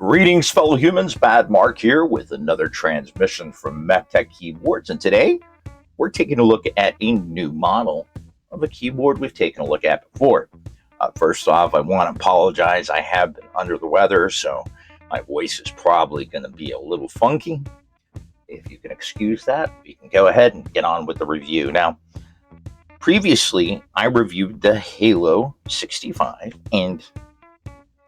Greetings, fellow humans. Bad Mark here with another transmission from Metre Keyboards, and today we're taking a look at a new model of a keyboard we've taken a look at before. First off, I want to apologize. I have been under the weather, so my voice is probably going to be a little funky. If you can excuse that, we can go ahead and get on with the review. Now, previously, I reviewed the Halo65, and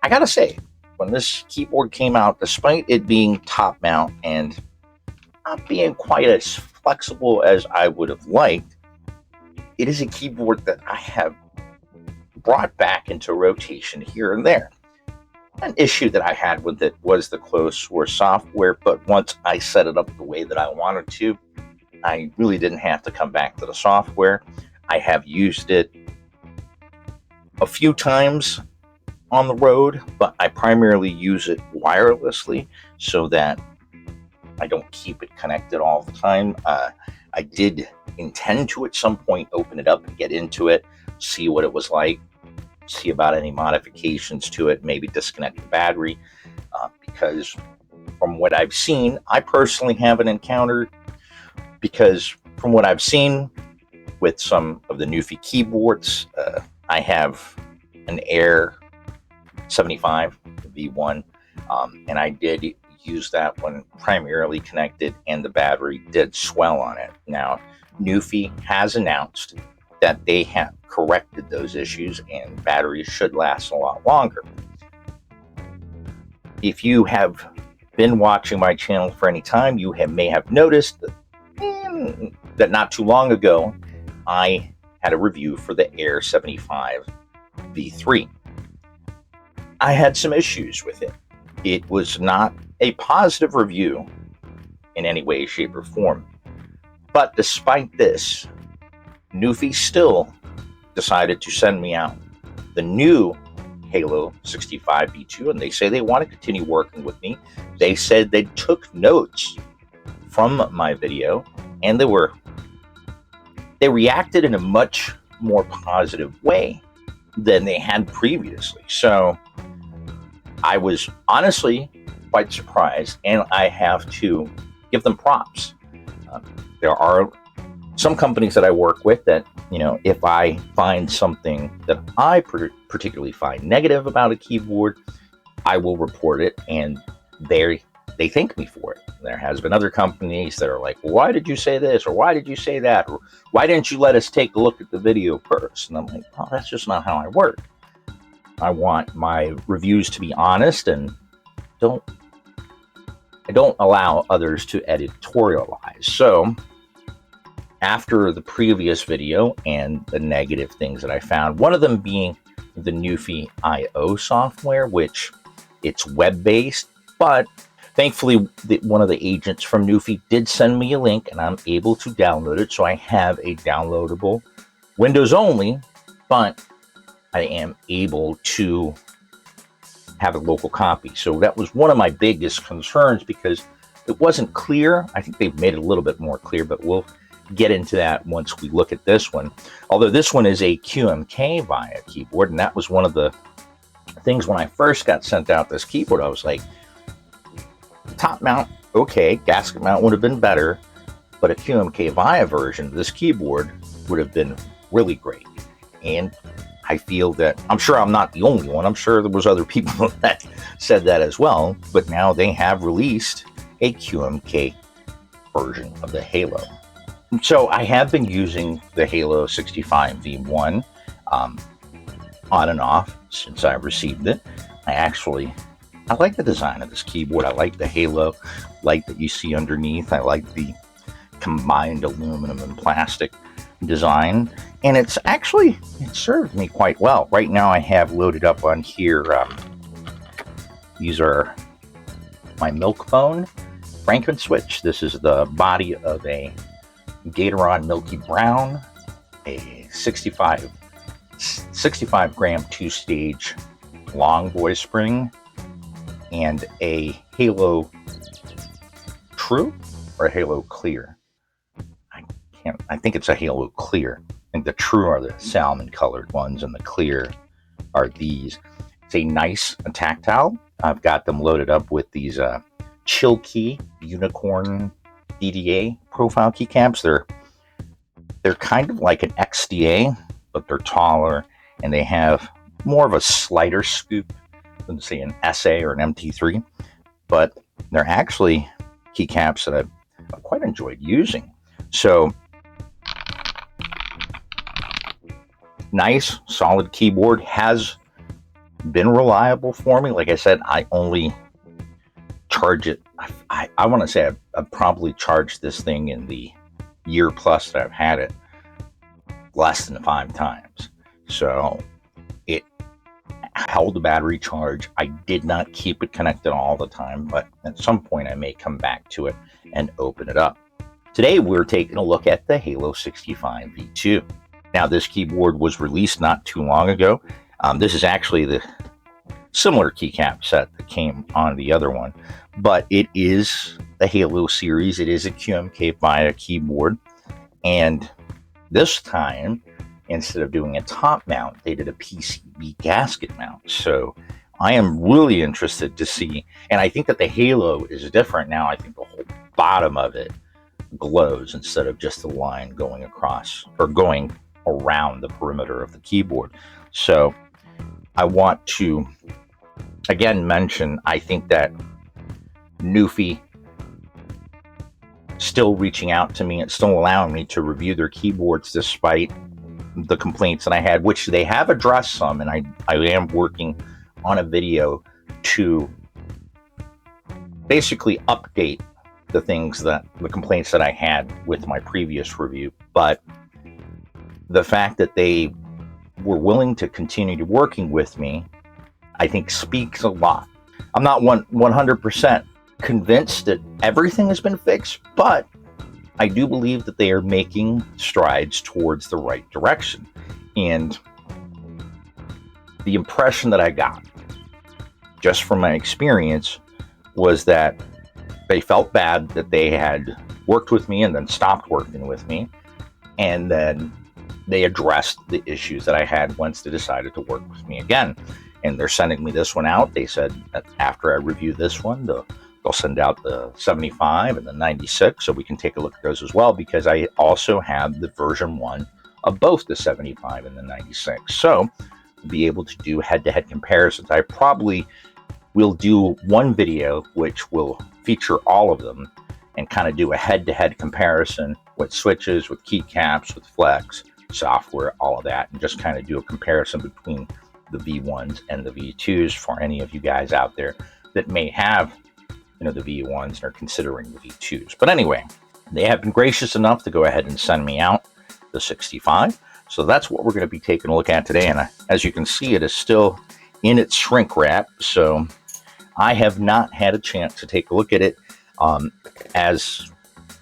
I gotta say, when this keyboard came out, despite it being top mount and not being quite as flexible as I would have liked, it is a keyboard that I have brought back into rotation here and there. An issue that I had with it was the closed source software, but once I set it up the way that I wanted to, I really didn't have to come back to the software. I have used it a few times on the road, but I primarily use it wirelessly so that I don't keep it connected all the time. I did intend to at some point open it up and get into it, see what it was like, see about any modifications to it, maybe disconnect the battery, because from what I've seen, I personally haven't encountered, because from what I've seen with some of the NuPhy keyboards, I have an Air 75 V1, and I did use that one primarily connected, and the battery did swell on it. Now, NuPhy has announced that they have corrected those issues and batteries should last a lot longer. If you have been watching my channel for any time, you may have noticed that not too long ago I had a review for the Air 75 V3. I had some issues with it. It was not a positive review in any way, shape, or form. But despite this, NuPhy still decided to send me out the new Halo65v2, and they say they want to continue working with me. They said they took notes from my video, and they reacted in a much more positive way than they had previously. So I was honestly quite surprised, and I have to give them props. There are some companies that I work with that, if I find something that I particularly find negative about a keyboard, I will report it, and they thank me for it. There has been other companies that are like, well, why did you say this, or why did you say that, or why didn't you let us take a look at the video first? And I'm like, oh, that's just not how I work. I want my reviews to be honest, and I don't allow others to editorialize. So after the previous video and the negative things that I found, one of them being the NuPhy IO software, which it's web-based, but thankfully one of the agents from NuPhy did send me a link and I'm able to download it. So I have a downloadable Windows only, but I am able to have a local copy. So that was one of my biggest concerns because it wasn't clear. I think they've made it a little bit more clear, but we'll get into that once we look at this one. Although this one is a QMK via keyboard, and that was one of the things when I first got sent out this keyboard. I was like, top mount, okay, gasket mount would have been better, but a QMK via version of this keyboard would have been really great. And I feel that, I'm sure I'm not the only one, I'm sure there was other people that said that as well, but now they have released a QMK version of the Halo. So I have been using the Halo65v1 on and off since I received it. I like the design of this keyboard. I like the Halo light that you see underneath. I like the combined aluminum and plastic design, and it served me quite well. Right now I have loaded up on here, these are my milk bone Franklin switch. This is the body of a Gateron Milky Brown, a 65 gram 2-stage long voice spring, and a Halo True or Halo Clear. I think it's a Halo Clear. I think the True are the salmon colored ones, and the Clear are these. It's a nice tactile I've got them loaded up with these Chill Key Unicorn DDA profile keycaps. They're kind of like an XDA, but they're taller, and they have more of a slider scoop than, say, an SA or an MT3. But they're actually keycaps that I've quite enjoyed using. So, nice, solid keyboard, has been reliable for me. Like I said, I only charge it. I want to say I've probably charged this thing in the year plus that I've had it less than 5 times. So it held the battery charge. I did not keep it connected all the time, but at some point I may come back to it and open it up. Today we're taking a look at the Halo65v2. Now, this keyboard was released not too long ago. This is actually the similar keycap set that came on the other one, but it is the Halo series. It is a QMK via keyboard, and this time, instead of doing a top mount, they did a PCB gasket mount. So I am really interested to see, and I think that the Halo is different now. I think the whole bottom of it glows instead of just the line going across or going around the perimeter of the keyboard. So I want to again mention, I think that NuPhy still reaching out to me and still allowing me to review their keyboards despite the complaints that I had, which they have addressed some, and I am working on a video to basically update the complaints that I had with my previous review. But the fact that they were willing to continue working with me, I think speaks a lot. I'm not 100% convinced that everything has been fixed, but I do believe that they are making strides towards the right direction. And the impression that I got, just from my experience, was that they felt bad that they had worked with me and then stopped working with me. And then they addressed the issues that I had once they decided to work with me again. And they're sending me this one out. They said that after I review this one, they'll send out the 75 and the 96, so we can take a look at those as well, because I also have the version 1 of both the 75 and the 96. So be able to do head-to-head comparisons. I probably will do one video which will feature all of them and kind of do a head-to-head comparison with switches, with keycaps, with flex, software, all of that, and just kind of do a comparison between the V1s and the V2s for any of you guys out there that may have, the V1s and are considering the V2s. But anyway, they have been gracious enough to go ahead and send me out the 65. So that's what we're going to be taking a look at today. And as you can see, it is still in its shrink wrap. So I have not had a chance to take a look at it. As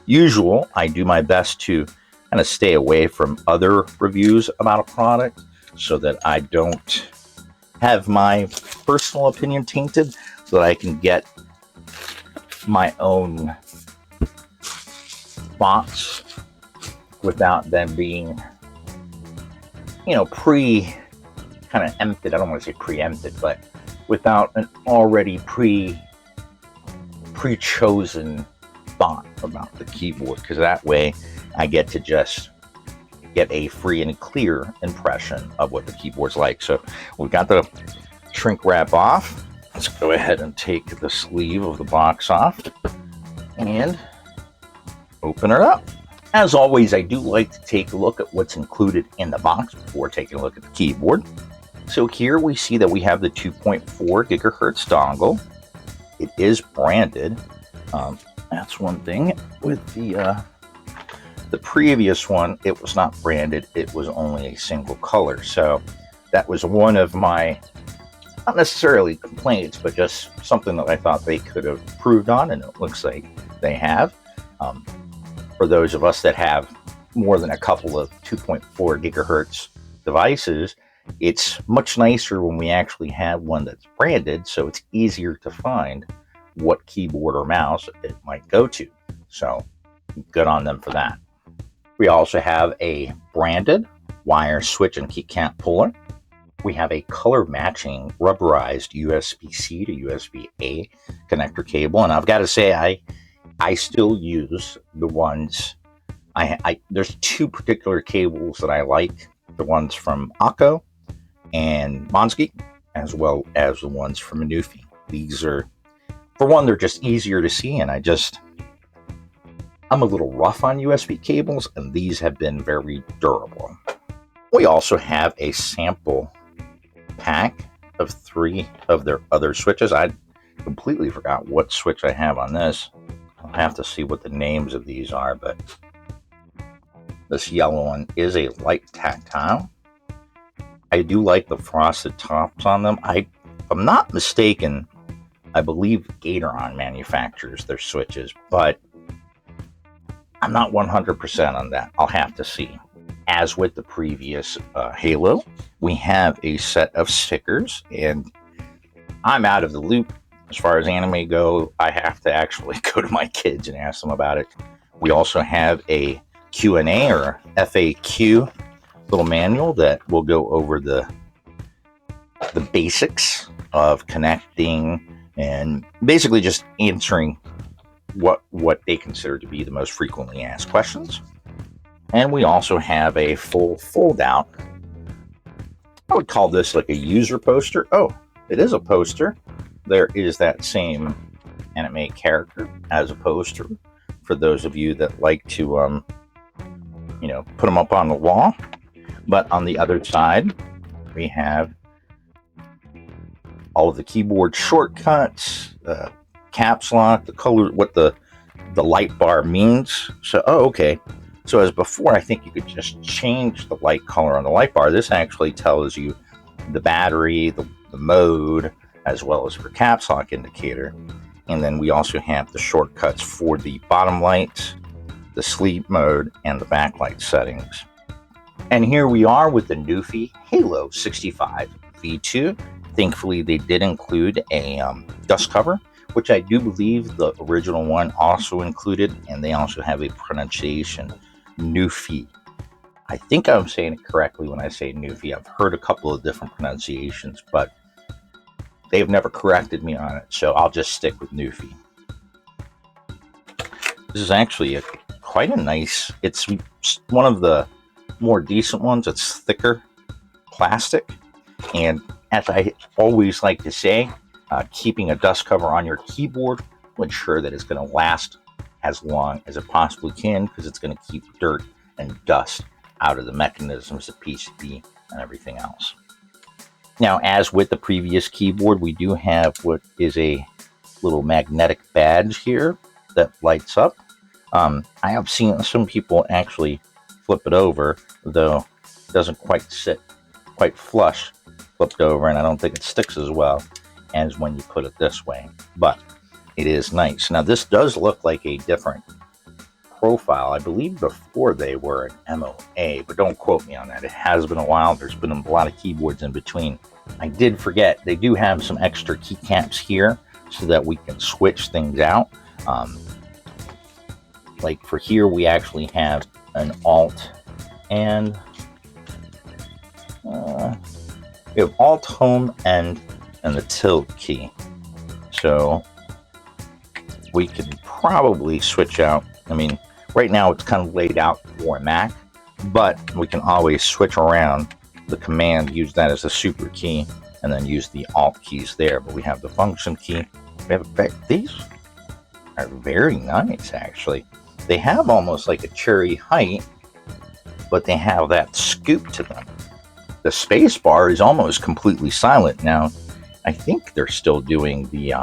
usual, I do my best to kind of stay away from other reviews about a product so that I don't have my personal opinion tainted, so that I can get my own thoughts without them being, kind of empted. I don't want to say preempted, but without an already pre-chosen thought about the keyboard, because that way I get to just get a free and clear impression of what the keyboard's like. So we've got the shrink wrap off. Let's go ahead and take the sleeve of the box off and open it up. As always, I do like to take a look at what's included in the box before taking a look at the keyboard. So here we see that we have the 2.4 gigahertz dongle. It is branded. That's one thing. With the previous one, it was not branded. It was only a single color. So that was one of my, not necessarily complaints, but just something that I thought they could have improved on, and it looks like they have. For those of us that have more than a couple of 2.4 gigahertz devices, it's much nicer when we actually have one that's branded, so it's easier to find what keyboard or mouse it might go to. So good on them for that. We also have a branded wire switch and keycap puller. We have a color matching rubberized USB-C to USB-A connector cable, and I've got to say I still use the ones there's two particular cables that I like, the ones from Akko and Monsky, as well as the ones from NuPhy. These are, for one, they're just easier to see, and I'm a little rough on USB cables, and these have been very durable. We also have a sample pack of 3 of their other switches. I completely forgot what switch I have on this. I'll have to see what the names of these are, but this yellow one is a light tactile. I do like the frosted tops on them. If I'm not mistaken, I believe Gateron manufactures their switches, but I'm not 100% on that. I'll have to see. As with the previous Halo, we have a set of stickers, and I'm out of the loop as far as anime go. I have to actually go to my kids and ask them about it. We also have a Q&A or FAQ little manual that will go over the basics of connecting and basically just answering what they consider to be the most frequently asked questions. And we also have a full fold out. I would call this like a user poster. Oh, it is a poster. There is that same anime character as a poster for those of you that like to put them up on the wall. But on the other side, we have all of the keyboard shortcuts, caps lock, the color, what the light bar means. So, okay. So as before, I think you could just change the light color on the light bar. This actually tells you the battery, the mode, as well as for caps lock indicator. And then we also have the shortcuts for the bottom lights, the sleep mode, and the backlight settings. And here we are with the NuPhy Halo65v2. Thankfully, they did include a dust cover, which I do believe the original one also included, and they also have a pronunciation, NuPhy. I think I'm saying it correctly when I say NuPhy. I've heard a couple of different pronunciations, but they've never corrected me on it, so I'll just stick with NuPhy. This is actually quite a nice, it's one of the more decent ones. It's thicker plastic, and as I always like to say, keeping a dust cover on your keyboard will ensure that it's going to last as long as it possibly can, because it's going to keep dirt and dust out of the mechanisms, the PCB, and everything else. Now, as with the previous keyboard, we do have what is a little magnetic badge here that lights up. I have seen some people actually flip it over, though it doesn't quite sit quite flush flipped over, and I don't think it sticks as well as when you put it this way, but it is nice. Now, this does look like a different profile. I believe before they were an MOA, but don't quote me on that. It has been a while. There's been a lot of keyboards in between. I did forget, they do have some extra keycaps here so that we can switch things out. Like for here, we actually have an Alt and we have Alt, Home, and the Tilde key. So we can probably switch out. I mean, right now it's kind of laid out for a Mac, but we can always switch around the command, use that as a super key, and then use the Alt keys there. But we have the function key. We have these are very nice, actually. They have almost like a cherry height, but they have that scoop to them. The space bar is almost completely silent now. I think they're still doing the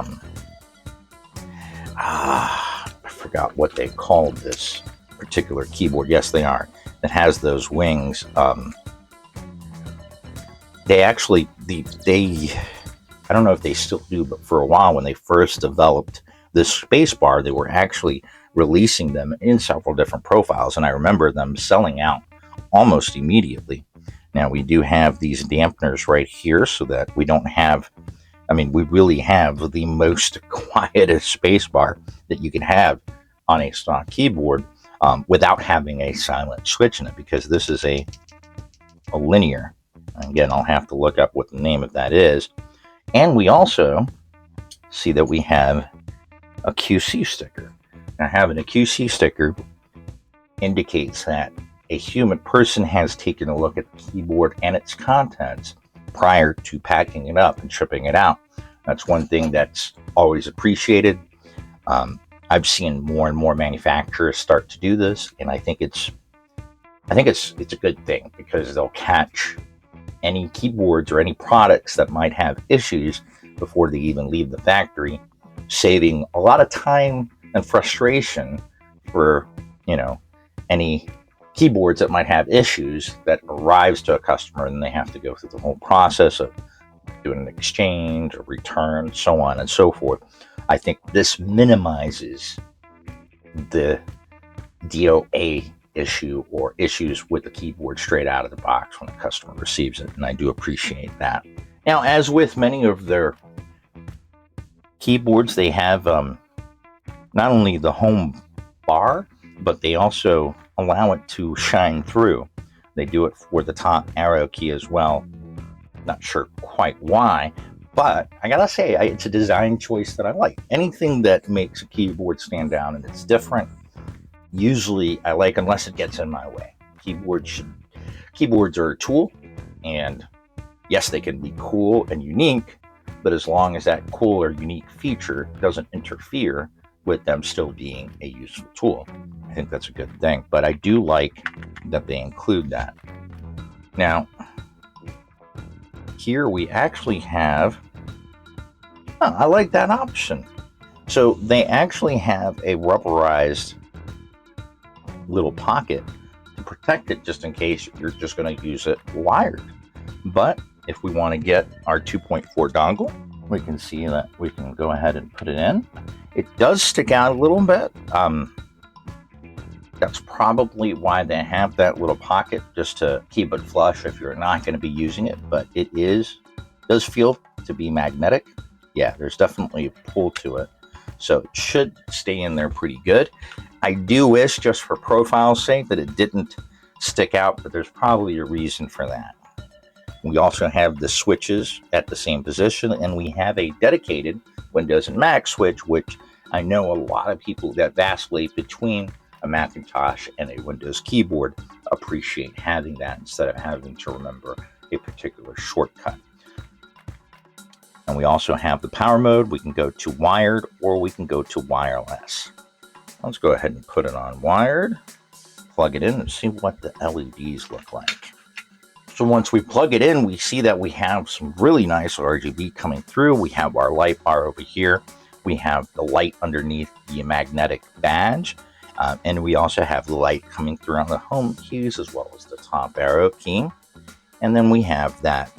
I forgot what they called this particular keyboard. Yes, they are. It has those wings. They actually I don't know if they still do, but for a while when they first developed this space bar, they were actually releasing them in several different profiles, and I remember them selling out almost immediately. Now, we do have these dampeners right here so that we don't have, I mean, we really have the most quietest space bar that you can have on a stock keyboard without having a silent switch in it, because this is a linear Again, I'll have to look up what the name of that is. And we also see that we have a QC sticker. Now, having a QC sticker indicates that a human person has taken a look at the keyboard and its contents prior to packing it up and shipping it out. That's one thing that's always appreciated. I've seen more and more manufacturers start to do this, and I think it's a good thing, because they'll catch any keyboards or any products that might have issues before they even leave the factory, saving a lot of time and frustration for, any keyboards that might have issues that arrives to a customer, and they have to go through the whole process of doing an exchange or return, so on and so forth. I think this minimizes the DOA issue or issues with the keyboard straight out of the box when the customer receives it, and I do appreciate that. Now, as with many of their keyboards, they have not only the home bar, but they also allow it to shine through. They do it for the top arrow key as well. Not sure quite why, but I gotta say, it's a design choice that I like. Anything that makes a keyboard stand out and it's different, usually I like, unless it gets in my way. Keyboards are a tool, and yes, they can be cool and unique, but as long as that cool or unique feature doesn't interfere with them still being a useful tool, I think that's a good thing. But I do like that they include that. Now, here we actually have, I like that option. So they actually have a rubberized little pocket to protect it, just in case you're just going to use it wired. But if we want to get our 2.4 dongle, we can see that we can go ahead and put it in. It does stick out a little bit. That's probably why they have that little pocket, just to keep it flush if you're not going to be using it. But it does feel to be magnetic. Yeah, there's definitely a pull to it, so it should stay in there pretty good. I do wish, just for profile's sake, that it didn't stick out, but there's probably a reason for that. We also have the switches at the same position, and we have a dedicated Windows and Mac switch, which I know a lot of people that vacillate between a Macintosh and a Windows keyboard appreciate having that, instead of having to remember a particular shortcut. And we also have the power mode. We can go to wired, or we can go to wireless. Let's go ahead and put it on wired, plug it in, and see what the LEDs look like. So once we plug it in, we see that we have some really nice RGB coming through. We have our light bar over here. We have the light underneath the magnetic badge. And we also have the light coming through on the home keys, as well as the top arrow key. And then we have that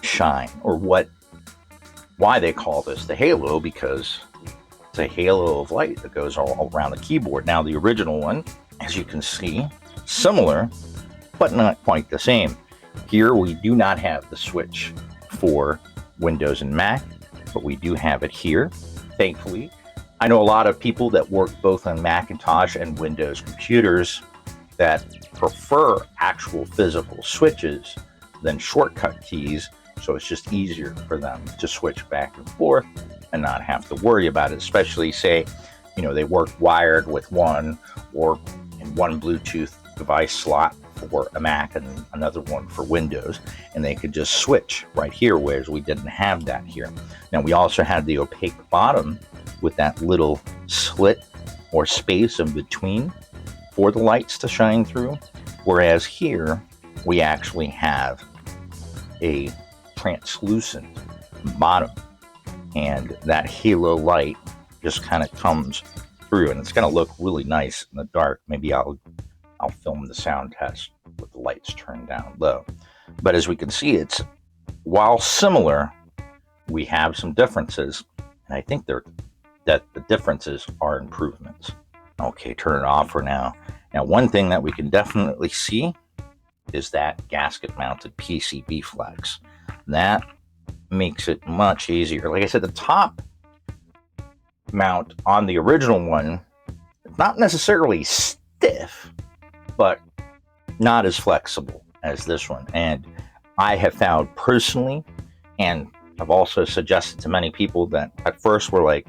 shine, or why they call this the halo, because it's a halo of light that goes all around the keyboard. Now, the original one, as you can see, similar, but not quite the same. Here we do not have the switch for Windows and Mac, but we do have it here, thankfully. I know a lot of people that work both on Macintosh and Windows computers that prefer actual physical switches than shortcut keys, so it's just easier for them to switch back and forth and not have to worry about it, especially, say, they work wired with one, or in one Bluetooth device slot for a Mac and another one for Windows, and they could just switch right here, whereas we didn't have that here. Now, we also had the opaque bottom with that little slit or space in between for the lights to shine through, whereas here we actually have a translucent bottom, and that halo light just kind of comes through, and it's going to look really nice in the dark. Maybe I'll film the sound test with the lights turned down low. But as we can see, while similar, we have some differences, and I think that the differences are improvements. Okay, turn it off for now. Now, one thing that we can definitely see is that gasket-mounted PCB flex. That makes it much easier. Like I said, the top mount on the original one, not necessarily stiff, but not as flexible as this one. And I have found personally, and I've also suggested to many people that at first were like,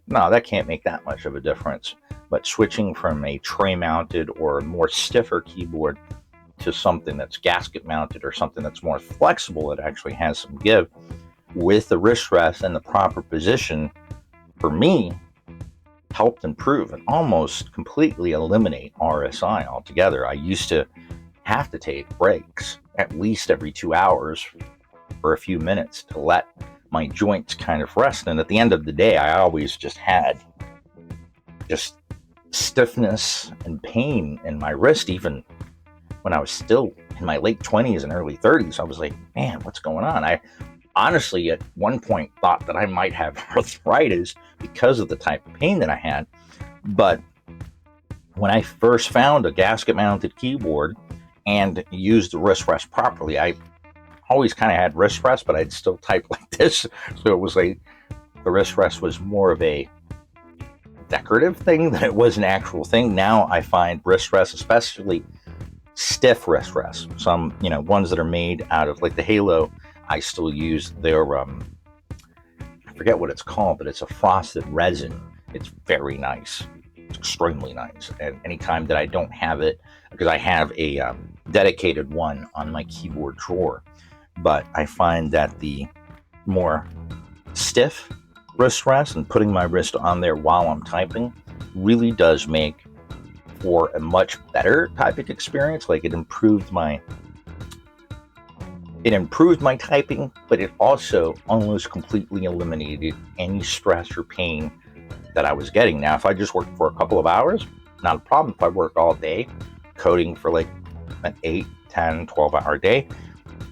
no, that can't make that much of a difference. But switching from a tray mounted or more stiffer keyboard to something that's gasket mounted or something that's more flexible, that actually has some give with the wrist rest and the proper position, for me, helped improve and almost completely eliminate RSI altogether. I used to have to take breaks at least every 2 hours for a few minutes to let my joints kind of rest. And at the end of the day, I always just had just stiffness and pain in my wrist. Even when I was still in my late 20s and early 30s, I was like, man, what's going on? I honestly at one point thought that I might have arthritis because of the type of pain that I had. But when I first found a gasket mounted keyboard and used the wrist rest properly, I always kind of had wrist rest, but I'd still type like this. So it was like the wrist rest was more of a decorative thing than it was an actual thing. Now I find wrist rest, especially stiff wrist rest, some ones that are made out of like the Halo, I still use their I forget what it's called, but it's a frosted resin. It's very nice. It's extremely nice. And anytime that I don't have it, because I have a dedicated one on my keyboard drawer, but I find that the more stiff wrist rest and putting my wrist on there while I'm typing really does make for a much better typing experience. Like it improved my typing, but it also almost completely eliminated any stress or pain that I was getting. Now, if I just worked for a couple of hours, not a problem. If I work all day coding for like an 8, 10, 12-hour day,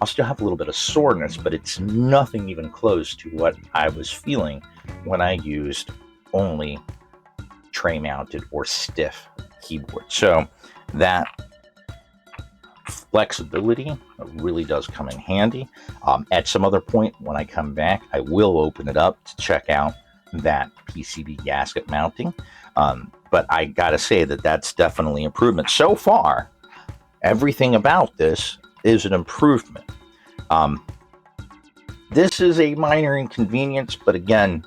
I'll still have a little bit of soreness, but it's nothing even close to what I was feeling when I used only tray mounted or stiff keyboard. So that flexibility really does come in handy. At some other point when I come back, I will open it up to check out that PCB gasket mounting. But I gotta say that that's definitely improvement. So far, everything about this is an improvement. This is a minor inconvenience, but again,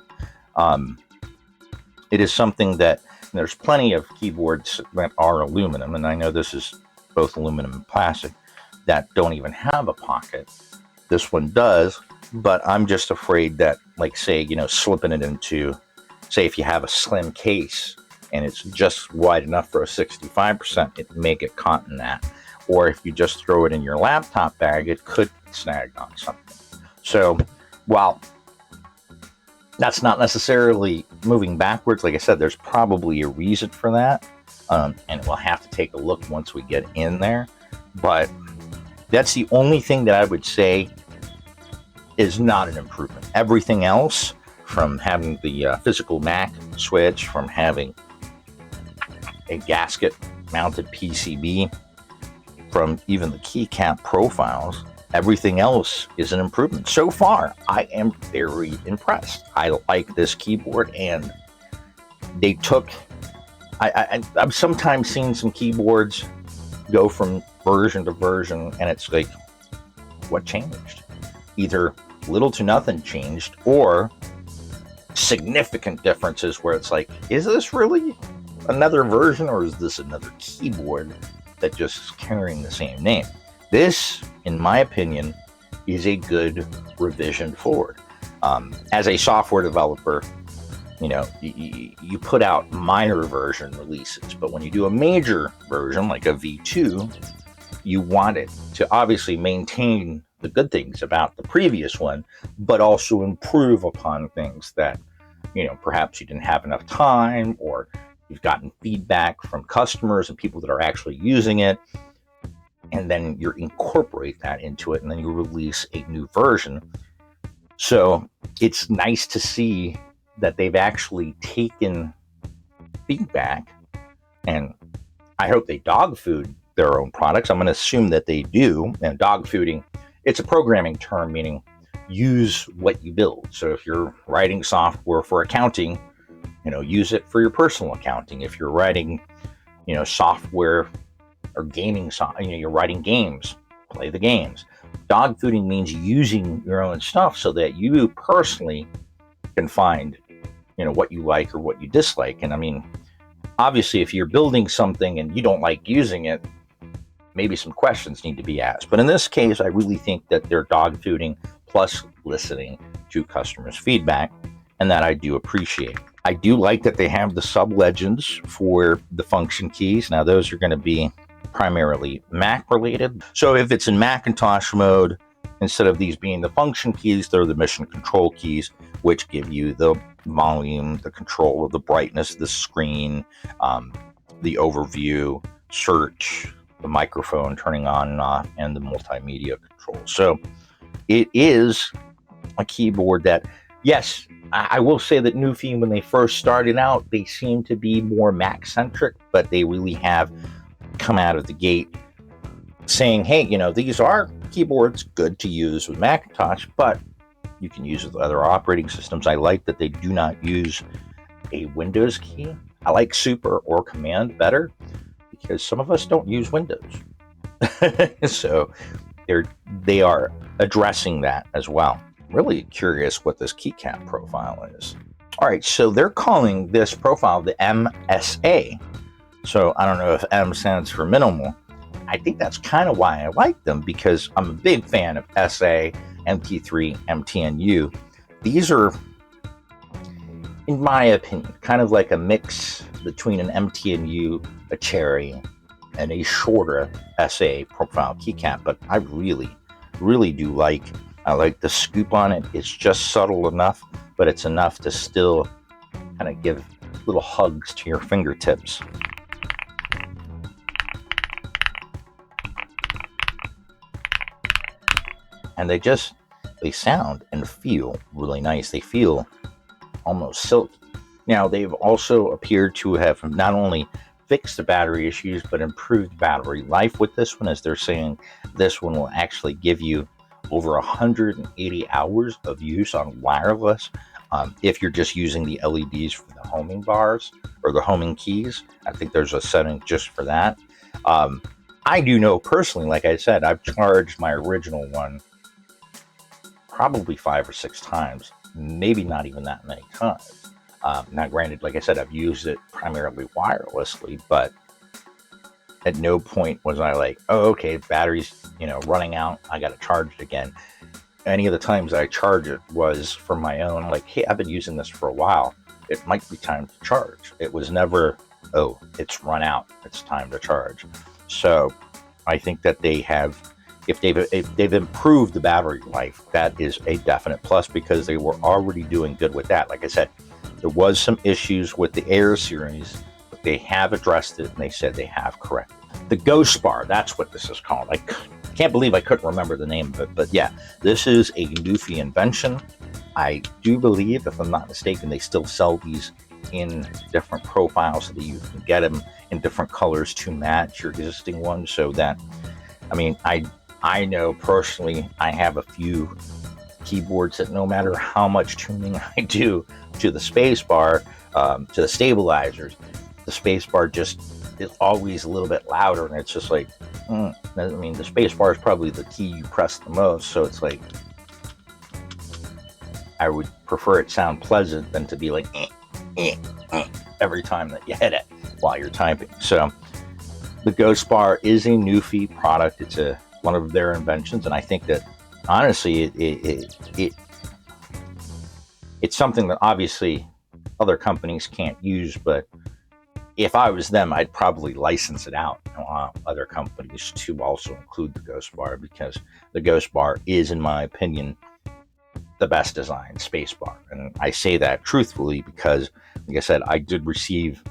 it is something that there's plenty of keyboards that are aluminum, and I know this is both aluminum and plastic, that don't even have a pocket. This one does, but I'm just afraid that, like, say, slipping it into, say, if you have a slim case and it's just wide enough for a 65%, it may get caught in that. Or if you just throw it in your laptop bag, it could snag on something. So while that's not necessarily moving backwards, like I said, there's probably a reason for that. And we'll have to take a look once we get in there. But that's the only thing that I would say is not an improvement. Everything else, from having the physical MAC switch, from having a gasket mounted PCB, from even the keycap profiles, everything else is an improvement. So far, I am very impressed. I like this keyboard, and they took... I've sometimes seen some keyboards go from version to version, and it's like, what changed? Either little to nothing changed, or significant differences where it's like, is this really another version, or is this another keyboard that just is carrying the same name? This, in my opinion, is a good revision forward. As a software developer, you put out minor version releases, but when you do a major version like a V2, you want it to obviously maintain the good things about the previous one, but also improve upon things that, perhaps you didn't have enough time, or you've gotten feedback from customers and people that are actually using it, and then you incorporate that into it, and then you release a new version. So it's nice to see that they've actually taken feedback, and I hope they dog food their own products. I'm going to assume that they do. And dog fooding, it's a programming term meaning use what you build. So if you're writing software for accounting, use it for your personal accounting. If you're writing, software or gaming, you're writing games, play the games. Dog fooding means using your own stuff so that you personally can find, what you like or what you dislike. And I mean, obviously, if you're building something and you don't like using it, maybe some questions need to be asked. But in this case, I really think that they're dog fooding plus listening to customers' feedback, and that I do appreciate. I do like that they have the sub legends for the function keys. Now, those are going to be primarily Mac related. So if it's in Macintosh mode, instead of these being the function keys, they're the mission control keys, which give you the volume, the control of the brightness of the screen, the overview, search, the microphone turning on and off, and the multimedia control. So it is a keyboard that, yes, I will say that NuPhy, when they first started out, they seemed to be more Mac-centric, but they really have come out of the gate saying, hey, these are keyboards good to use with Macintosh, but you can use it with other operating systems. I like that they do not use a Windows key. I like Super or Command better because some of us don't use Windows. So they are addressing that as well. Really curious what this keycap profile is. All right, so they're calling this profile the MSA. So I don't know if M stands for minimal. I think that's kind of why I like them, because I'm a big fan of SA, MT3, MTNU. These are, in my opinion, kind of like a mix between an MTNU, a Cherry, and a shorter SA profile keycap. But I really do I like the scoop on it. It's just subtle enough, but it's enough to still kind of give little hugs to your fingertips. And they sound and feel really nice. They feel almost silky. Now, they've also appeared to have not only fixed the battery issues, but improved battery life with this one, as they're saying this one will actually give you over 180 hours of use on wireless. If you're just using the LEDs for the homing bars or the homing keys, I think there's a setting just for that. I do know personally, like I said, I've charged my original one probably 5 or 6 times, maybe not even that many times. Now, granted, like I said, I've used it primarily wirelessly, but at no point was I like, oh, okay, battery's running out, I got to charge it again. Any of the times I charge it was for my own, like, hey, I've been using this for a while, it might be time to charge. It was never, oh, it's run out, it's time to charge. So I think that they have, if they've improved the battery life, that is a definite plus, because they were already doing good with that. Like I said, there was some issues with the Air series, but they have addressed it, and they said they have corrected. The Ghost Bar, that's what this is called. I can't believe I couldn't remember the name of it, but yeah, this is a NuPhy invention. I do believe, if I'm not mistaken, they still sell these in different profiles so that you can get them in different colors to match your existing ones. So that, I mean, I know personally, I have a few keyboards that no matter how much tuning I do to the space bar, to the stabilizers, the space bar just is always a little bit louder, and it's just like, I mean, the space bar is probably the key you press the most, so it's like, I would prefer it sound pleasant than to be like, every time that you hit it while you're typing. So the Ghost Bar is a NuPhy product. It's one of their inventions, and I think that honestly, it's something that obviously other companies can't use, but if I was them, I'd probably license it out to other companies to also include the Ghost Bar, because the Ghost Bar is, in my opinion, the best designed space bar. And I say that truthfully because, like I said, I did receive,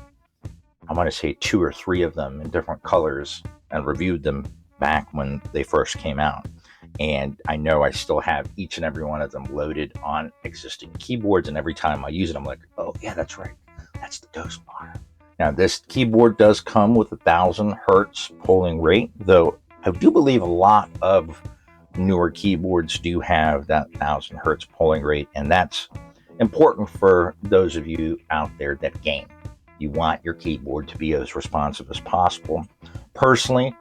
I want to say 2 or 3 of them in different colors and reviewed them back when they first came out. And I know I still have each and every one of them loaded on existing keyboards, and every time I use it, I'm like, oh yeah, that's right, that's the Ghost Bar. Now, this keyboard does come with 1,000 hertz polling rate, though I do believe a lot of newer keyboards do have that 1,000 hertz polling rate, and that's important for those of you out there that game. You want your keyboard to be as responsive as possible. Personally,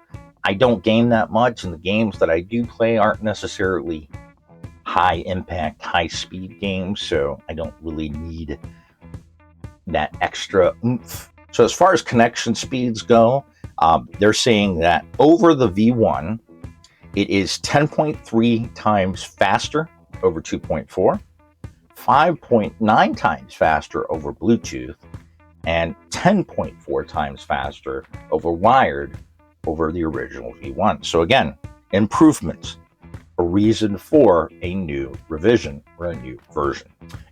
I don't game that much, and the games that I do play aren't necessarily high impact, high speed games, so I don't really need that extra oomph. So as far as connection speeds go, they're saying that over the V1, it is 10.3 times faster over 2.4, 5.9 times faster over Bluetooth, and 10.4 times faster over wired over the original V1. So again, improvements, a reason for a new revision or a new version.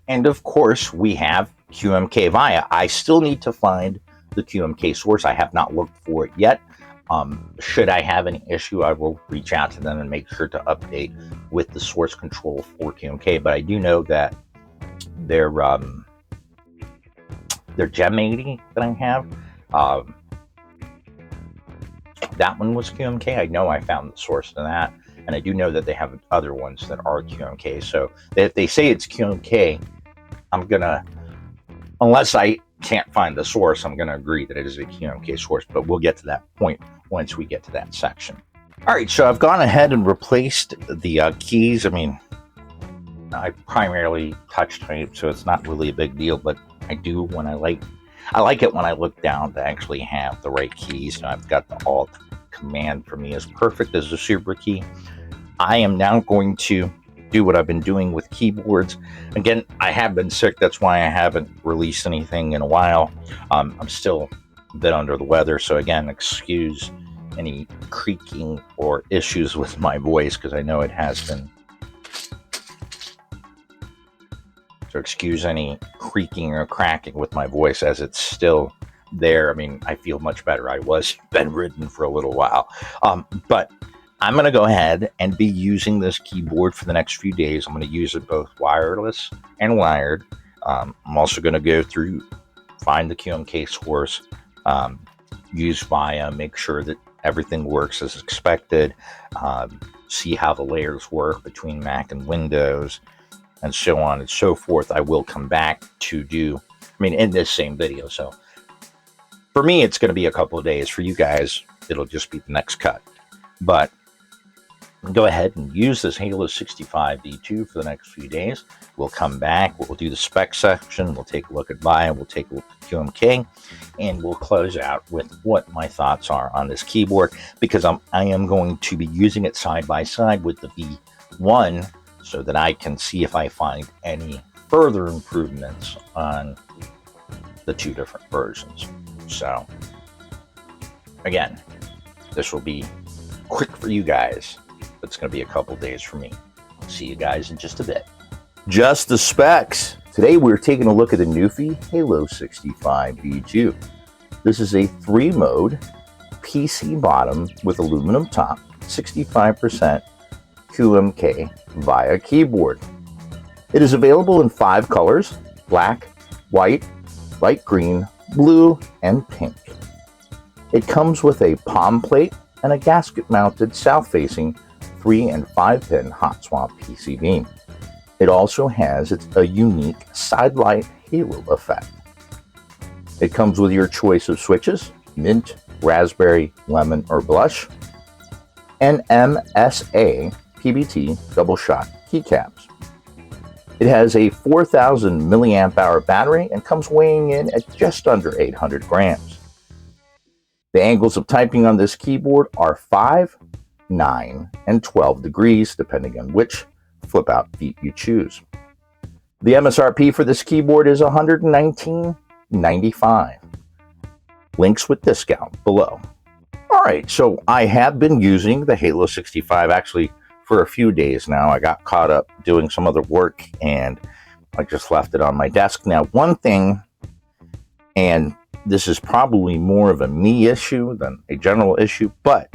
And of course, we have QMK VIA. I still need to find the QMK source. I have not looked for it yet. Should I have any issue, I will reach out to them and make sure to update with the source control for QMK. But I do know that their Gem 80 that I have, that one was QMK. I know I found the source to that, and I do know that they have other ones that are QMK. So if they say it's QMK, I'm gonna, unless I can't find the source, I'm gonna agree that it is a QMK source. But we'll get to that point once we get to that section. All right, so I've gone ahead and replaced the keys. I mean, I primarily touch type, so it's not really a big deal, but I do when I like it when I look down to actually have the right keys. And I've got the Alt command for me is perfect as a super key. I am now going to do what I've been doing with keyboards. Again, I have been sick. That's why I haven't released anything in a while. I'm still a bit under the weather. So again, excuse any creaking or issues with my voice, because I know it has been. So excuse any creaking or cracking with my voice as it's still there. I mean, I feel much better. I was bedridden for a little while. But I'm going to go ahead and be using this keyboard for the next few days. I'm going to use it both wireless and wired. I'm also going to go through, find the QMK source, use VIA, make sure that everything works as expected, see how the layers work between Mac and Windows, and so on and so forth. I will come back to do, I mean, in this same video. So for me, it's going to be a couple of days. For you guys, it'll just be the next cut. But go ahead and use this Halo65v2 for the next few days. We'll come back, we'll do the spec section, we'll take a look at VIA, we'll take a look at QMK, and we'll close out with what my thoughts are on this keyboard, because I am going to be using it side by side with the V1 so that I can see if I find any further improvements on the two different versions. So again, this will be quick for you guys. It's going to be a couple days for me. See you guys in just a bit. Just the specs. Today we're taking a look at the NuPhy Halo65v2. This is a 3-mode PC bottom with aluminum top, 65% QMK VIA keyboard. It is available in 5 colors: black, white, light green, blue, and pink. It comes with a palm plate and a gasket-mounted south-facing 3 and 5 pin hot swap PCB. It also has a unique side light halo effect. It comes with your choice of switches: mint, raspberry, lemon, or blush, and MSA PBT double shot keycaps. It has a 4,000 milliamp hour battery and comes weighing in at just under 800 grams. The angles of typing on this keyboard are 5, 9, and 12 degrees, depending on which flip-out feet you choose. The MSRP for this keyboard is $119.95. Links with discount below. All right, so I have been using the Halo65 actually for a few days now. I got caught up doing some other work and I just left it on my desk. Now, one thing, and this is probably more of a me issue than a general issue, but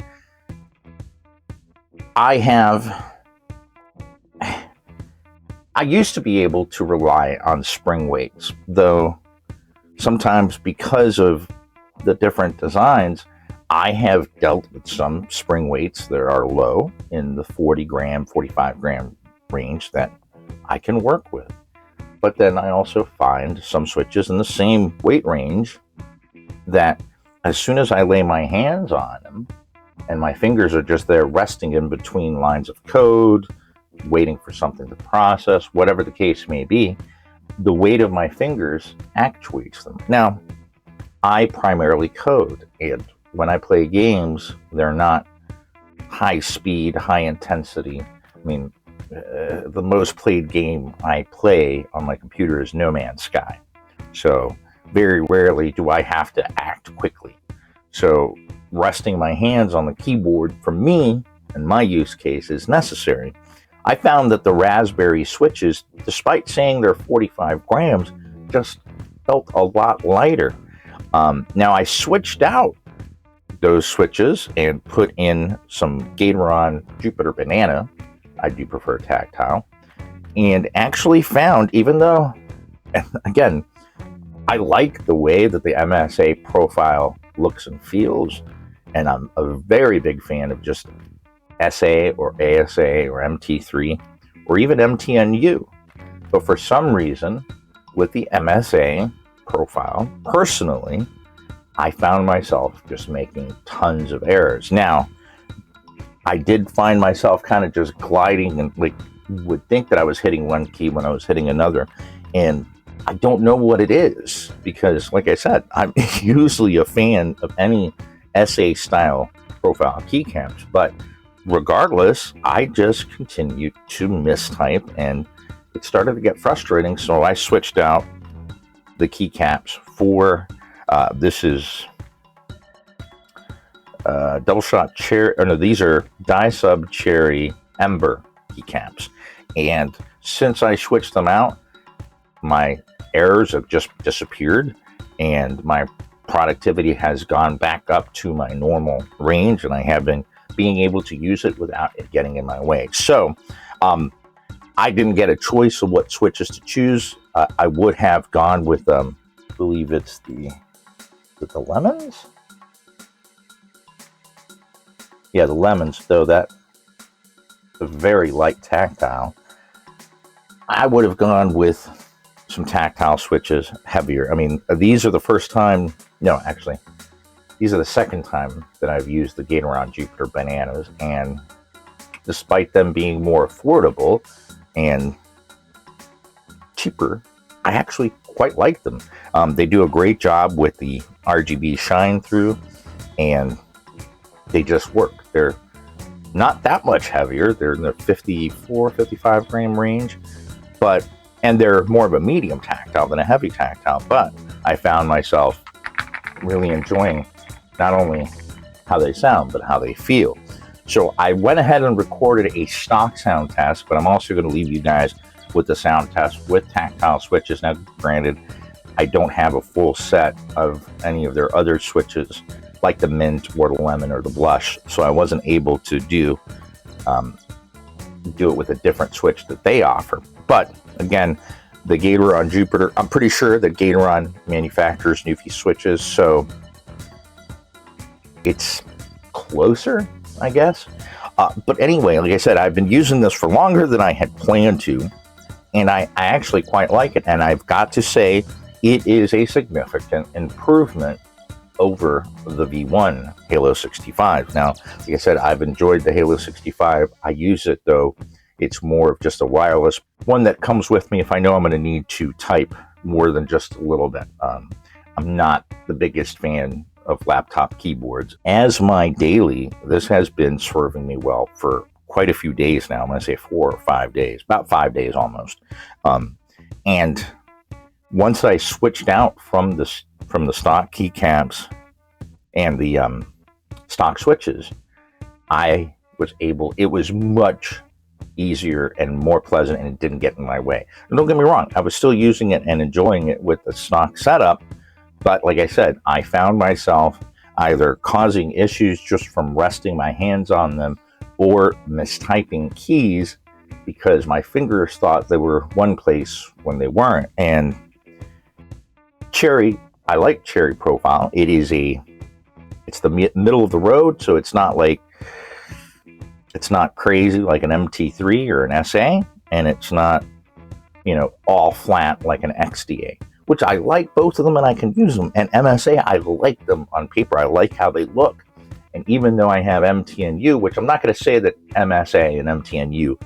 I used to be able to rely on spring weights, though sometimes because of the different designs, I have dealt with some spring weights that are low in the 40 gram, 45 gram range that I can work with. But then I also find some switches in the same weight range that as soon as I lay my hands on them, and my fingers are just there resting in between lines of code, waiting for something to process, whatever the case may be, the weight of my fingers actuates them. Now, I primarily code, and when I play games, they're not high speed, high intensity. I mean, the most played game I play on my computer is No Man's Sky. So very rarely do I have to act quickly. So resting my hands on the keyboard, for me, in my use case, is necessary. I found that the Raspberry switches, despite saying they're 45 grams, just felt a lot lighter. Now I switched out those switches and put in some Gateron Jupiter Banana. I do prefer tactile, and actually found, even though, again, I like the way that the MSA profile looks and feels, and I'm a very big fan of just SA or ASA or MT3 or even MTNU. But for some reason, with the MSA profile, personally, I found myself just making tons of errors. Now, I did find myself kind of just gliding, and like would think that I was hitting one key when I was hitting another. And I don't know what it is, because like I said, I'm usually a fan of any SA style profile keycaps, but regardless, I just continued to mistype, and it started to get frustrating. So I switched out the keycaps for this is double shot cherry, or no, these are die sub cherry ember keycaps, and since I switched them out, my errors have just disappeared, and my productivity has gone back up to my normal range, and I have been being able to use it without it getting in my way. So I didn't get a choice of what switches to choose. I would have gone with I believe it's the lemons. Yeah, the lemons, though that a very light tactile. I would have gone with some tactile switches, heavier. I mean, these are the first time, no, actually, these are the second time that I've used the Gateron Jupiter Bananas, and despite them being more affordable and cheaper, I actually quite like them. They do a great job with the RGB shine through, and they just work. They're not that much heavier. They're in the 54, 55 gram range, and they're more of a medium tactile than a heavy tactile, but I found myself really enjoying not only how they sound, but how they feel. So I went ahead and recorded a stock sound test, but I'm also going to leave you guys with the sound test with tactile switches. Now, granted, I don't have a full set of any of their other switches, like the mint or the lemon or the blush, so I wasn't able to do it with a different switch that they offer. But again, the Gateron Jupiter, I'm pretty sure that Gateron manufactures NuPhy switches, so it's closer, I guess. But anyway, like I said, I've been using this for longer than I had planned to, and I actually quite like it. And I've got to say, it is a significant improvement over the V1 Halo65. Now, like I said, I've enjoyed the Halo65. I use it, though it's more of just a wireless one that comes with me if I know I'm going to need to type more than just a little bit. I'm not the biggest fan of laptop keyboards. As my daily, this has been serving me well for quite a few days now. I'm going to say 4 or 5 days, about 5 days almost. And once I switched out from the stock keycaps and the stock switches, I was able, it was much easier and more pleasant, and it didn't get in my way. And don't get me wrong, I was still using it and enjoying it with the stock setup, but like I said, I found myself either causing issues just from resting my hands on them or mistyping keys because my fingers thought they were one place when they weren't. And Cherry, I like Cherry profile. It's the middle of the road, so it's not like, it's not crazy like an MT3 or an SA, and it's not, all flat like an XDA, which I like both of them and I can use them. And MSA, I like them on paper. I like how they look. And even though I have MTNU, which I'm not going to say that MSA and MTNU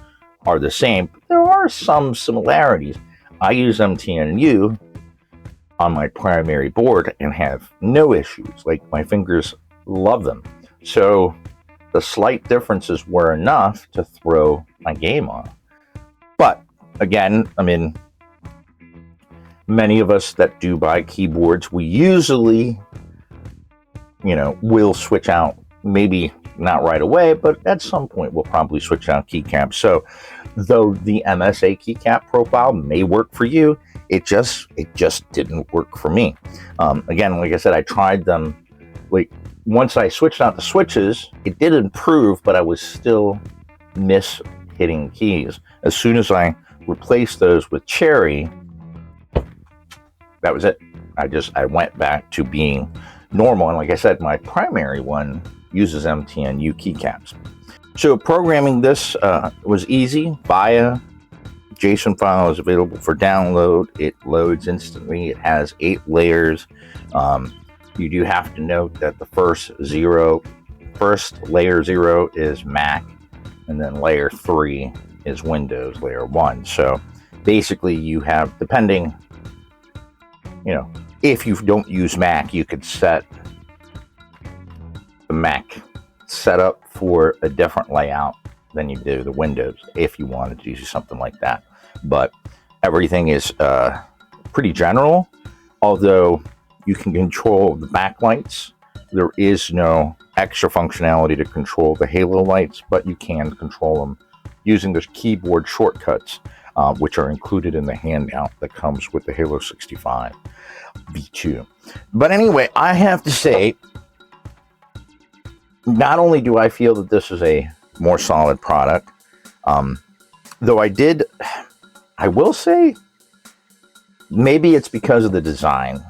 are the same, but there are some similarities. I use MTNU on my primary board and have no issues. Like, my fingers love them. So the slight differences were enough to throw my game off. But again, I mean, many of us that do buy keyboards, we usually, will switch out, maybe not right away, but at some point we'll probably switch out keycaps. So though the MSA keycap profile may work for you, it just didn't work for me. Again, like I said, I tried them. Like, once I switched out the switches, it did improve, but I was still hitting keys. As soon as I replaced those with Cherry, that was it. I went back to being normal. And like I said, my primary one uses MTNU keycaps. So programming this was easy. Via JSON file is available for download. It loads instantly. It has 8 layers. You do have to note that the first layer 0 is Mac, and then layer 3 is Windows, layer 1. So basically you have, depending, if you don't use Mac, you could set the Mac setup for a different layout than you do the Windows if you wanted to do something like that. But everything is pretty general, although you can control the backlights. There is no extra functionality to control the halo lights, but you can control them using those keyboard shortcuts, which are included in the handout that comes with the Halo65v2. But anyway, I have to say, not only do I feel that this is a more solid product, though I will say, maybe it's because of the design,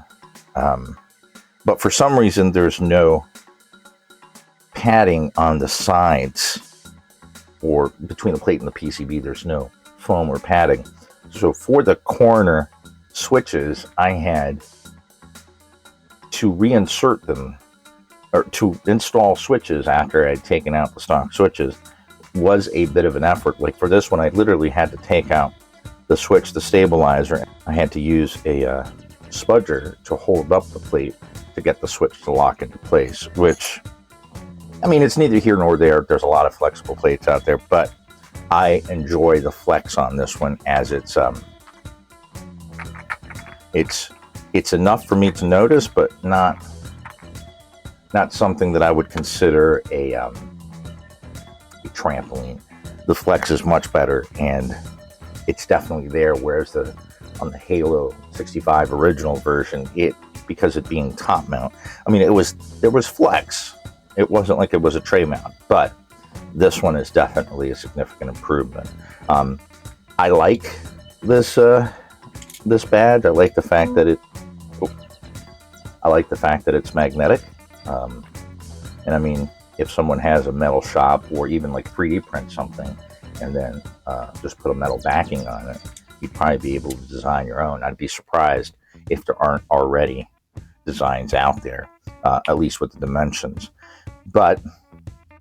but for some reason there's no padding on the sides or between the plate and the PCB. There's no foam or padding. So for the corner switches, I had to reinsert them, or to install switches after I'd taken out the stock switches was a bit of an effort. Like for this one, I literally had to take out the switch, the stabilizer. I had to use a spudger to hold up the plate to get the switch to lock into place, which, I mean, it's neither here nor there. There's a lot of flexible plates out there, but I enjoy the flex on this one, as it's enough for me to notice, but not something that I would consider a trampoline. The flex is much better, and it's definitely there. Whereas on the Halo65 original version, because it being top mount, I mean, there was flex. It wasn't like it was a tray mount, but this one is definitely a significant improvement. I like this badge. I like the fact that it's magnetic. And I mean, if someone has a metal shop, or even like 3D print something and then just put a metal backing on it, you'd probably be able to design your own. I'd be surprised if there aren't already designs out there, at least with the dimensions. But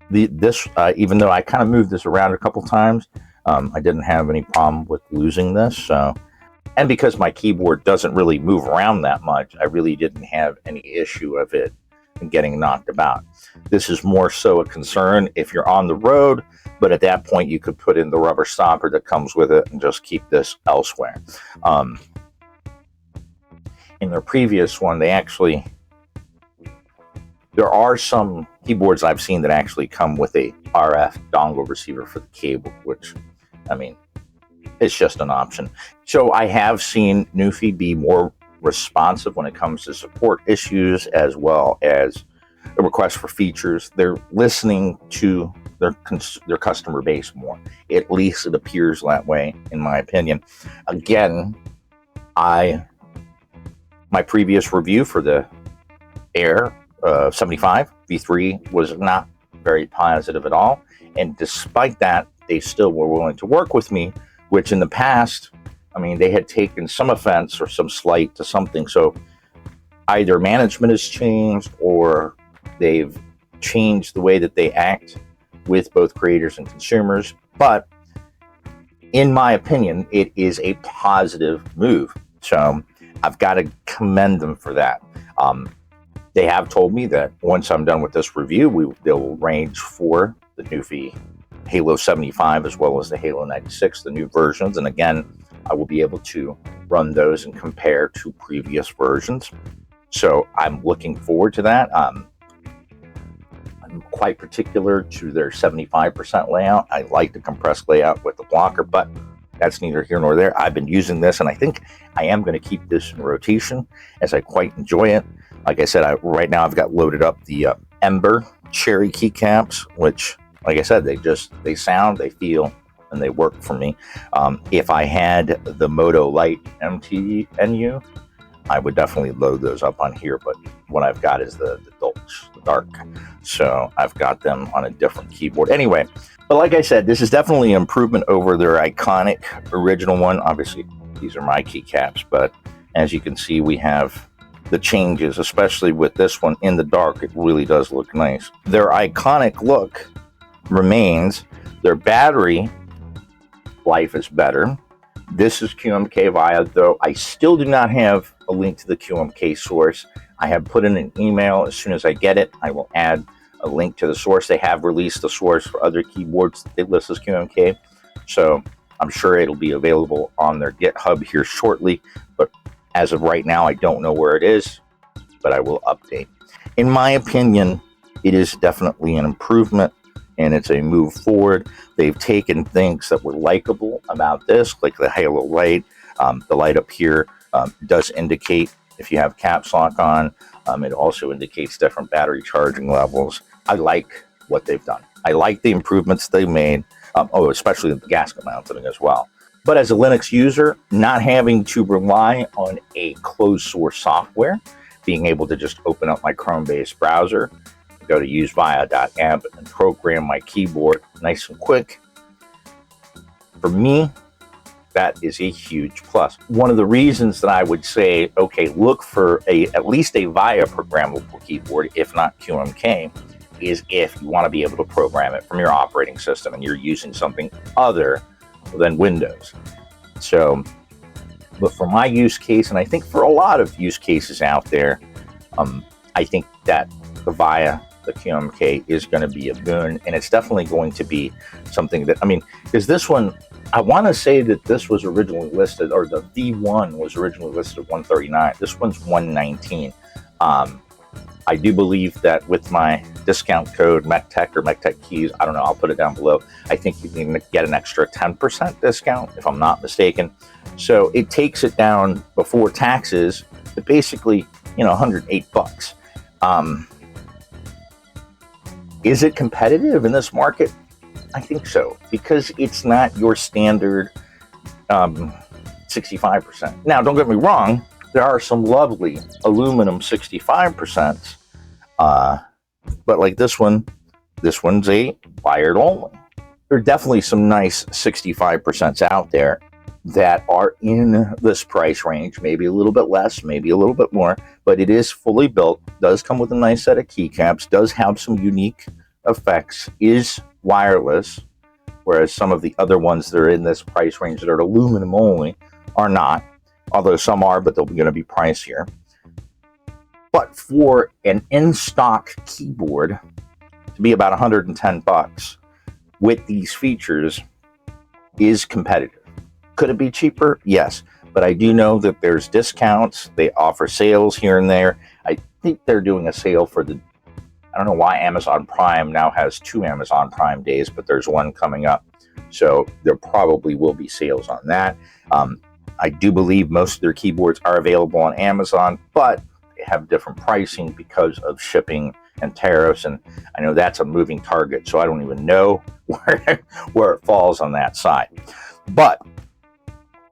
this, even though I kind of moved this around a couple times, I didn't have any problem with losing this. So, and because my keyboard doesn't really move around that much, I really didn't have any issue of it getting knocked about. This is more so a concern if you're on the road, but at that point you could put in the rubber stopper that comes with it and just keep this elsewhere. In their previous one, there are some keyboards I've seen that actually come with a RF dongle receiver for the cable, which, I mean, it's just an option. So I have seen NuPhy be more responsive when it comes to support issues, as well as a request for features. They're listening to their customer base more. At least it appears that way, in my opinion. Again, my previous review for the Air 75 V3 was not very positive at all, and despite that, they still were willing to work with me, which in the past, I mean, they had taken some offense or some slight to something. So either management has changed, or they've change the way that they act with both creators and consumers, but in my opinion, it is a positive move. So I've got to commend them for that. They have told me that once I'm done with this review, they'll range for the NuPhy Halo65 as well as the Halo96, the new versions. And again, I will be able to run those and compare to previous versions. So I'm looking forward to that. I'm quite particular to their 75% layout. I like the compressed layout with the blocker, but that's neither here nor there. I've been using this, and I think I am going to keep this in rotation as I quite enjoy it. Like I said, right now I've got loaded up the Ember Cherry keycaps, which, like I said, they sound, they feel, and they work for me. If I had the Moto Light MTNU, I would definitely load those up on here, but what I've got is the Dulce, the Dark. So I've got them on a different keyboard. Anyway, but like I said, this is definitely an improvement over their iconic original one. Obviously, these are my keycaps, but as you can see, we have the changes, especially with this one in the dark. It really does look nice. Their iconic look remains. Their battery life is better. This is QMK Via, though I still do not have a link to the QMK source. I have put in an email. As soon as I get it, I will add a link to the source. They have released the source for other keyboards that they list as QMK, so I'm sure it'll be available on their GitHub here shortly, but as of right now, I don't know where it is, but I will update. In my opinion, it is definitely an improvement, and it's a move forward. They've taken things that were likable about this, like the Halo light. The light up here does indicate if you have caps lock on. It also indicates different battery charging levels. I like what they've done. I like the improvements they made, especially the gasket mounting as well. But as a Linux user, not having to rely on a closed source software, being able to just open up my Chrome-based browser, go to usevia.amp and program my keyboard nice and quick. For me, that is a huge plus. One of the reasons that I would say, okay, look for at least a VIA programmable keyboard, if not QMK, is if you want to be able to program it from your operating system and you're using something other than Windows. So, but for my use case, and I think for a lot of use cases out there, I think that the VIA, the QMK, is going to be a boon, and it's definitely going to be something that, because this one, I want to say that this was originally listed, or the V1 was originally listed at 139. This one's 119. I do believe that with my discount code MECTECH or MECTECH Keebs, I don't know, I'll put it down below. I think you can get an extra 10% discount, if I'm not mistaken. So it takes it down before taxes to basically, $108. Is it competitive in this market? I think so, because it's not your standard 65%. Now, don't get me wrong, there are some lovely aluminum 65%, but like this one's a wired only. There are definitely some nice 65% out there that are in this price range, maybe a little bit less, maybe a little bit more, but it is fully built, does come with a nice set of keycaps, does have some unique effects, is wireless, whereas some of the other ones that are in this price range that are aluminum only are not, although some are, but they're going to be pricier. But for an in-stock keyboard to be about $110 with these features is competitive. Could it be cheaper? Yes, but I do know that there's discounts. They offer sales here and there. I think they're doing a sale for I don't know why Amazon Prime now has 2 Amazon Prime days, but there's one coming up. So there probably will be sales on that. I do believe most of their keyboards are available on Amazon, but they have different pricing because of shipping and tariffs. And I know that's a moving target, so I don't even know where it falls on that side. But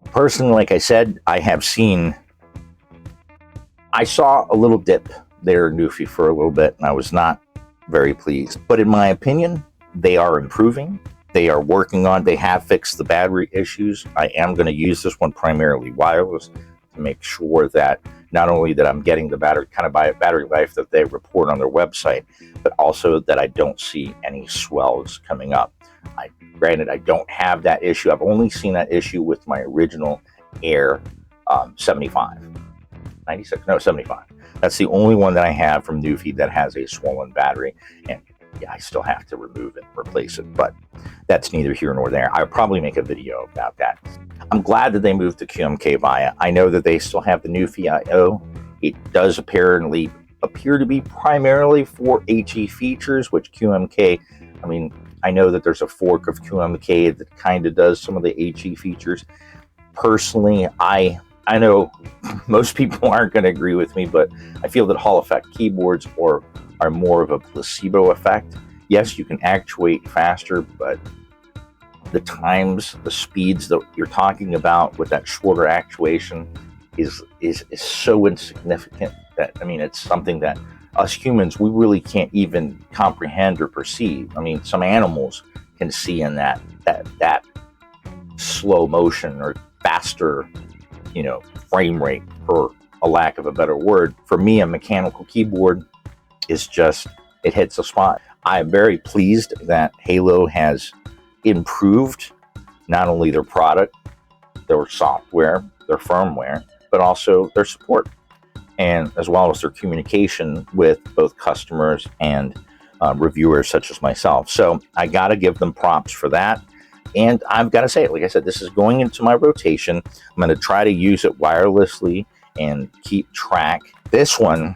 personally, like I said, I saw a little dip there in NuPhy for a little bit, and I was not very pleased. But in my opinion, they are improving. They are working on, they have fixed the battery issues. I am going to use this one primarily wireless to make sure that not only that I'm getting the battery life that they report on their website, but also that I don't see any swells coming up. Granted, I don't have that issue. I've only seen that issue with my original Air 75. 96? No, 75. That's the only one that I have from NuPhy that has a swollen battery. And yeah, I still have to remove it and replace it, but that's neither here nor there. I'll probably make a video about that. I'm glad that they moved to QMK VIA. I know that they still have the NuPhy IO. It does appear to be primarily for HE features, which QMK, I mean, I know that there's a fork of QMK that kind of does some of the HE features. Personally, I know most people aren't going to agree with me, but I feel that Hall effect keyboards are more of a placebo effect. Yes, you can actuate faster, but the times, the speeds that you're talking about with that shorter actuation is so insignificant that, I mean, it's something that us humans, we really can't even comprehend or perceive. I mean, some animals can see in that slow motion or faster, you know, frame rate, for a lack of a better word. For me, a mechanical keyboard is just, it hits a spot. I am very pleased that Halo has improved not only their product, their software, their firmware, but also their support, and as well as their communication with both customers and reviewers such as myself. So I got to give them props for that. And I've got to say, like I said, this is going into my rotation. I'm going to try to use it wirelessly and keep track. This one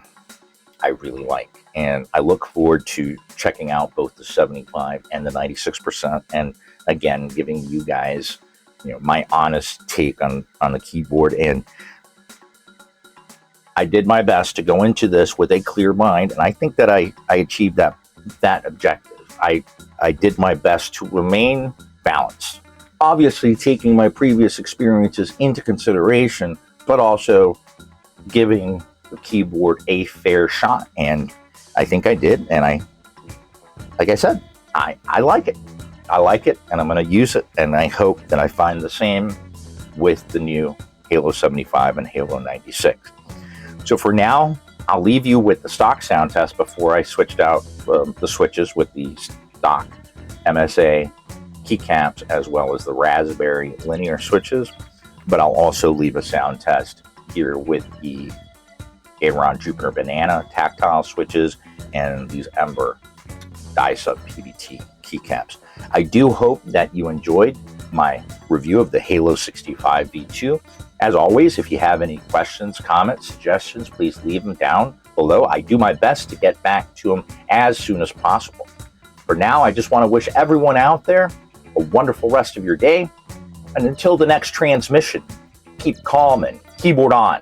I really like, and I look forward to checking out both the 75 and the 96%, and again, giving you guys, you know, my honest take on the keyboard. And I did my best to go into this with a clear mind, and I think that I achieved that objective. I did my best to remain balanced, obviously taking my previous experiences into consideration, but also giving the keyboard a fair shot, and I think I did. And like I said, I like it. I like it, and I'm going to use it, and I hope that I find the same with the new Halo 75 and Halo 96. So for now, I'll leave you with the stock sound test before I switched out the switches with the stock MSA keycaps as well as the Raspberry linear switches, but I'll also leave a sound test here with the Gateron Jupiter Banana tactile switches and these Ember die-sub PVT keycaps. I do hope that you enjoyed my review of the Halo65v2. As always, if you have any questions, comments, suggestions, please leave them down below. I do my best to get back to them as soon as possible. For now, I just want to wish everyone out there a wonderful rest of your day. And until the next transmission, keep calm and keyboard on.